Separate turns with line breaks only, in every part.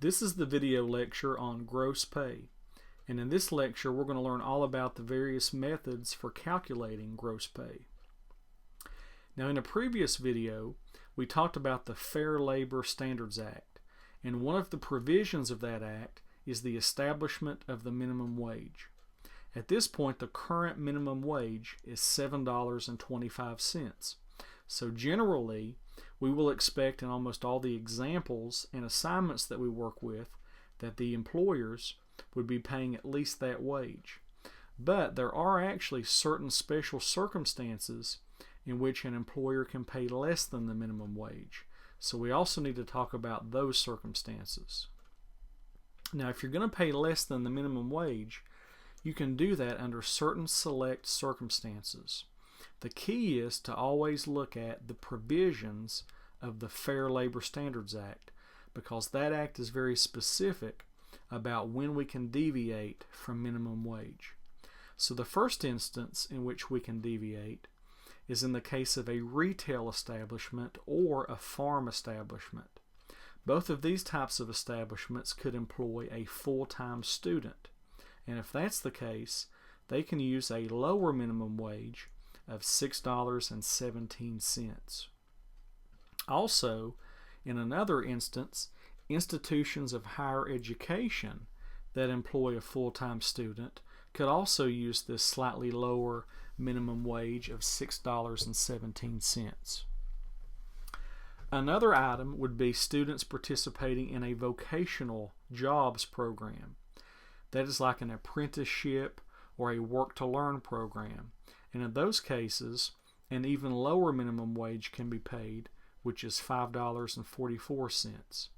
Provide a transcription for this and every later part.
This is the video lecture on gross pay, and in this lecture we're going to learn all about the various methods for calculating gross pay. Now, in a previous video we talked about the Fair Labor Standards Act, and one of the provisions of that act is the establishment of the minimum wage. At this point, the current minimum wage is $7.25. So generally, we will expect in almost all the examples and assignments that we work with that the employers would be paying at least that wage. But there are actually certain special circumstances in which an employer can pay less than the minimum wage. So we also need to talk about those circumstances. Now, if you're going to pay less than the minimum wage, you can do that under certain select circumstances. The key is to always look at the provisions of the Fair Labor Standards Act, because that act is very specific about when we can deviate from minimum wage. So the first instance in which we can deviate is in the case of a retail establishment or a farm establishment. Both of these types of establishments could employ a full-time student, and if that's the case, they can use a lower minimum wage of $6.17. Also, in another instance, institutions of higher education that employ a full-time student could also use this slightly lower minimum wage of $6.17. Another item would be students participating in a vocational jobs program. That is like an apprenticeship or a work-to-learn program. And in those cases, an even lower minimum wage can be paid, which is $5.44.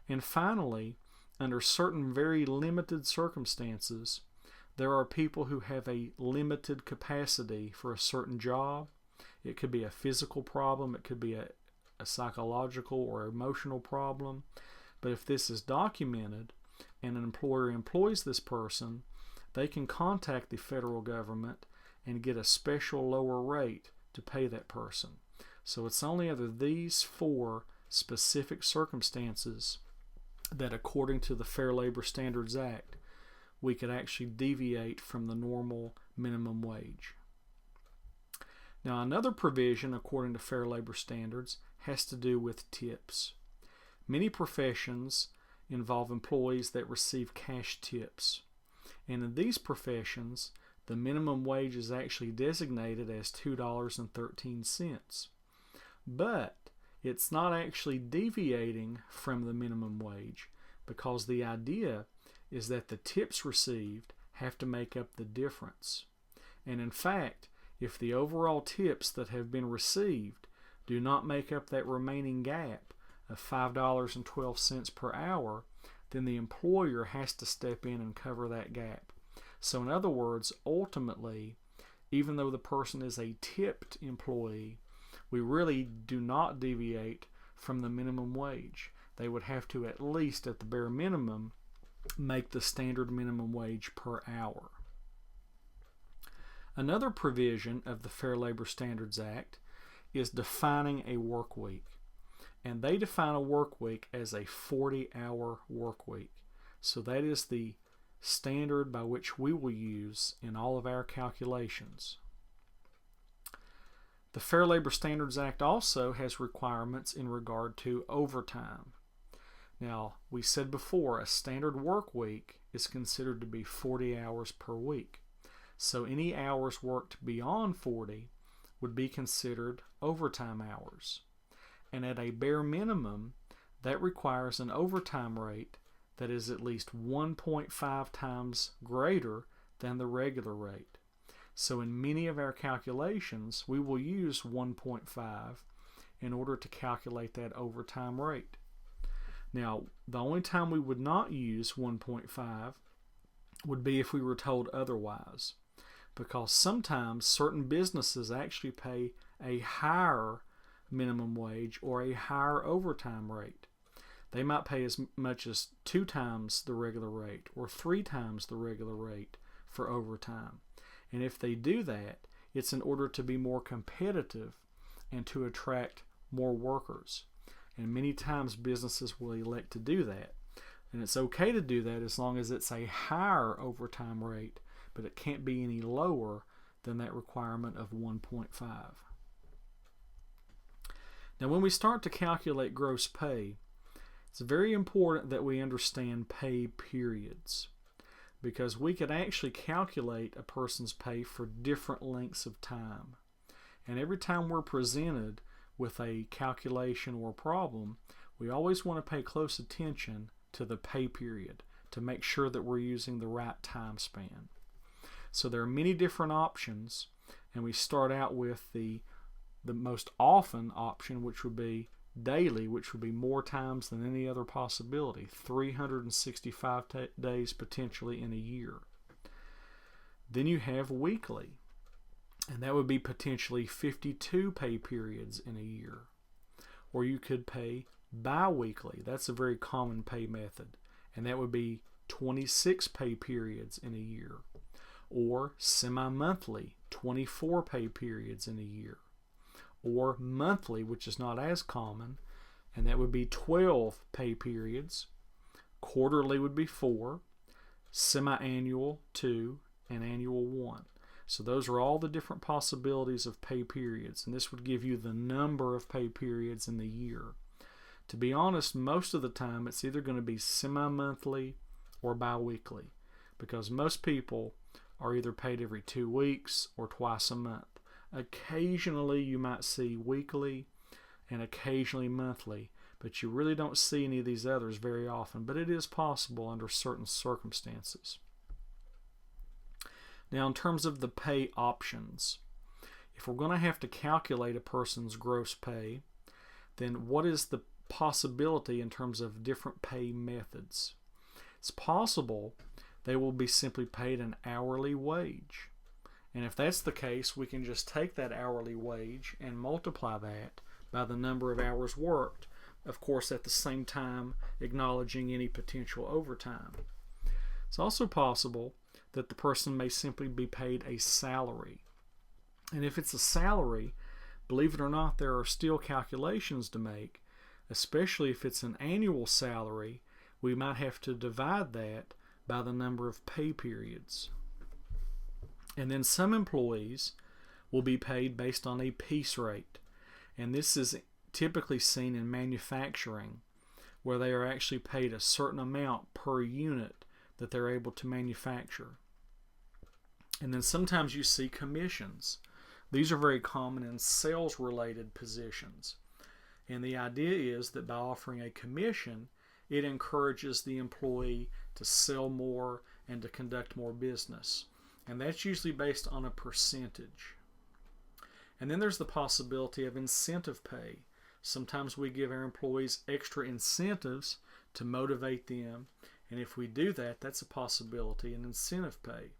And finally, under certain very limited circumstances, there are people who have a limited capacity for a certain job. It could be a physical problem, it could be a psychological or emotional problem. But if this is documented and an employer employs this person, they can contact the federal government and get a special lower rate to pay that person. So it's only under these four specific circumstances that, according to the Fair Labor Standards Act, we could actually deviate from the normal minimum wage. Now, another provision, according to Fair Labor Standards, has to do with tips. Many professions involve employees that receive cash tips, and in these professions, the minimum wage is actually designated as $2.13. But it's not actually deviating from the minimum wage, because the idea is that the tips received have to make up the difference. And in fact, if the overall tips that have been received do not make up that remaining gap of $5.12 per hour, then the employer has to step in and cover that gap. So in other words, ultimately, even though the person is a tipped employee, we really do not deviate from the minimum wage. They would have to, at least at the bare minimum, make the standard minimum wage per hour. Another provision of the Fair Labor Standards Act is defining a work week. And they define a work week as a 40-hour work week. So that is the standard by which we will use in all of our calculations. The Fair Labor Standards Act also has requirements in regard to overtime. Now, we said before, a standard work week is considered to be 40 hours per week. So any hours worked beyond 40 would be considered overtime hours. And at a bare minimum, that requires an overtime rate that is at least 1.5 times greater than the regular rate. So in many of our calculations, we will use 1.5 in order to calculate that overtime rate. Now, the only time we would not use 1.5 would be if we were told otherwise, because sometimes certain businesses actually pay a higher minimum wage or a higher overtime rate. They might pay as much as 2 times the regular rate or 3 times the regular rate for overtime. And if they do that, it's in order to be more competitive and to attract more workers. And many times businesses will elect to do that. And it's okay to do that as long as it's a higher overtime rate, but it can't be any lower than that requirement of 1.5. Now, when we start to calculate gross pay, it's very important that we understand pay periods, because we can actually calculate a person's pay for different lengths of time. And every time we're presented with a calculation or problem, we always want to pay close attention to the pay period to make sure that we're using the right time span. So there are many different options, and we start out with the most often option, which would be daily, which would be more times than any other possibility, 365 days potentially in a year. Then you have weekly, and that would be potentially 52 pay periods in a year. Or you could pay bi-weekly. That's a very common pay method, and that would be 26 pay periods in a year. Or semi-monthly, 24 pay periods in a year. Or monthly, which is not as common, and that would be 12 pay periods. Quarterly would be 4, semi-annual 2, and annual 1. So those are all the different possibilities of pay periods, and this would give you the number of pay periods in the year. To be honest, most of the time it's either going to be semi-monthly or bi-weekly, because most people are either paid every 2 weeks or twice a month. Occasionally you might see weekly and occasionally monthly, but you really don't see any of these others very often, but it is possible under certain circumstances. Now, in terms of the pay options, if we're going to have to calculate a person's gross pay, then what is the possibility in terms of different pay methods? It's possible they will be simply paid an hourly wage. And if that's the case, we can just take that hourly wage and multiply that by the number of hours worked, of course at the same time acknowledging any potential overtime. It's also possible that the person may simply be paid a salary. And if it's a salary, believe it or not, there are still calculations to make, especially if it's an annual salary. We might have to divide that by the number of pay periods. And then some employees will be paid based on a piece rate. And this is typically seen in manufacturing, where they are actually paid a certain amount per unit that they're able to manufacture. And then sometimes you see commissions. These are very common in sales-related positions. And the idea is that by offering a commission, it encourages the employee to sell more and to conduct more business. And that's usually based on a percentage. And then there's the possibility of incentive pay. Sometimes we give our employees extra incentives to motivate them. And if we do that, that's a possibility, an incentive pay.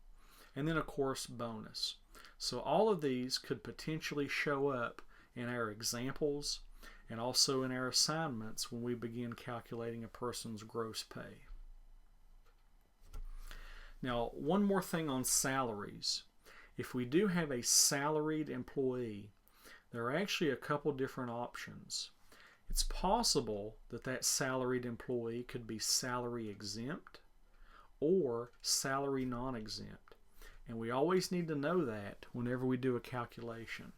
And then, of course, bonus. So all of these could potentially show up in our examples and also in our assignments when we begin calculating a person's gross pay. Now, one more thing on salaries. If we do have a salaried employee, there are actually a couple different options. It's possible that that salaried employee could be salary exempt or salary non-exempt. And we always need to know that whenever we do a calculation.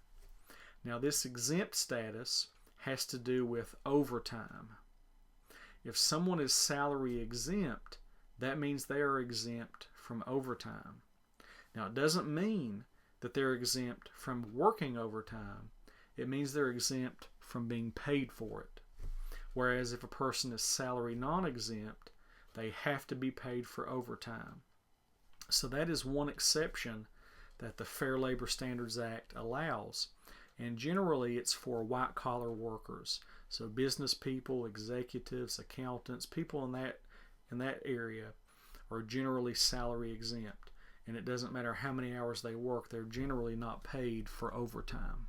Now, this exempt status has to do with overtime. If someone is salary exempt, that means they are exempt from overtime. Now, it doesn't mean that they're exempt from working overtime. It means they're exempt from being paid for it. Whereas if a person is salary non-exempt, they have to be paid for overtime. So that is one exception that the Fair Labor Standards Act allows. And generally it's for white-collar workers. So business people, executives, accountants, people in that area are generally salary exempt. And it doesn't matter how many hours they work, they're generally not paid for overtime.